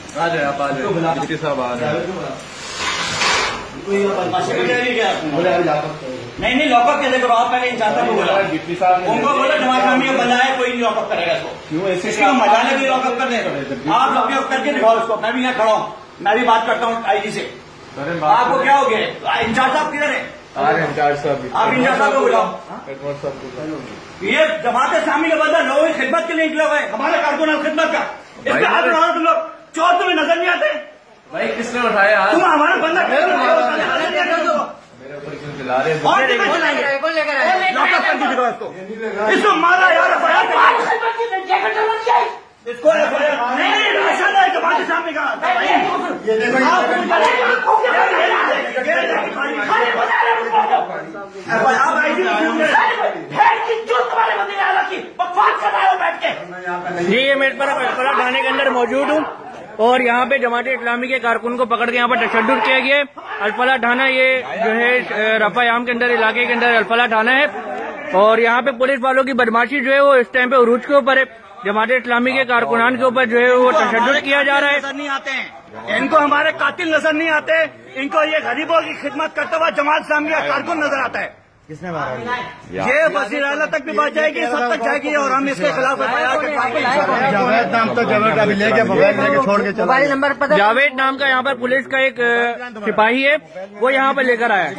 आ जाए आप, आ जाए डिप्टी साहब आ रहे हैं। नहीं लॉकअप कैसे करो आप? पहले इंचार्ज को बोला, डिप्टी साहब उनको बोला जमात इस्लामी का बंदा है, कोई नहीं लॉकअप करेगा इसको। क्यों ऐसे इसको मजा लगे लॉकअप कर दें? आप लॉकअप करके दिखाओ इसको। मैं भी यहाँ खड़ा हूँ, मैं भी बात करता हूँ आईजी से। आपको क्या हो गया? इंचार्ज साहब किधर है? इंचार्ज साहब, आप इंचार्ज साहब को बुलाओ। हेडमास्टर साहब, ये जमात इस्लामी का बंदा लोगों की खिदमत के लिए निकला हुआ है, हमारे कारकुन खिदमत का। इसमें हाथ उठाओ तुम लोग, चोर तुम्हें नजर नहीं आते? भाई किसने उठाया? तुम हमारा बंदा मेरे ऊपर क्यों चिल्ला रहे हैं? लॉकअप करके दिखाओ इसको। इसको मारा यार, इसको नहीं राशन है जमात इस्लामी का। जी ये मैं अल्फला थाने के अंदर मौजूद हूँ और यहाँ पे जमात इस्लामी के कारकुन को पकड़ के यहाँ पर तशद्दुद किया गया है। अल्फला थाना ये जो है रफ़ायाम के अंदर इलाके के अंदर अल्फला थाना है और यहाँ पे पुलिस वालों की बदमाशी जो है वो इस टाइम पे उरूज के ऊपर है। जमात इस्लामी के कारकुनान के ऊपर जो है वो तशद्दुद किया जा रहा है। नजर नहीं आते हैं इनको, हमारे कातिल नजर नहीं आते इनको, ये गरीबों की खिदमत करता हुआ जमात इस्लामी का कारकुन नजर आता है। किसने मारा? ये वज़ीर आला तक भी बात जाएगी, सब तक जाएगी और हम इसके खिलाफ जावेद नाम तो जावेद अभी लेके मोबाइल लेके छोड़ के चला। मोबाइल नंबर पता? जावेद नाम का यहाँ पर पुलिस का एक सिपाही है, वो यहाँ पर लेकर आया है।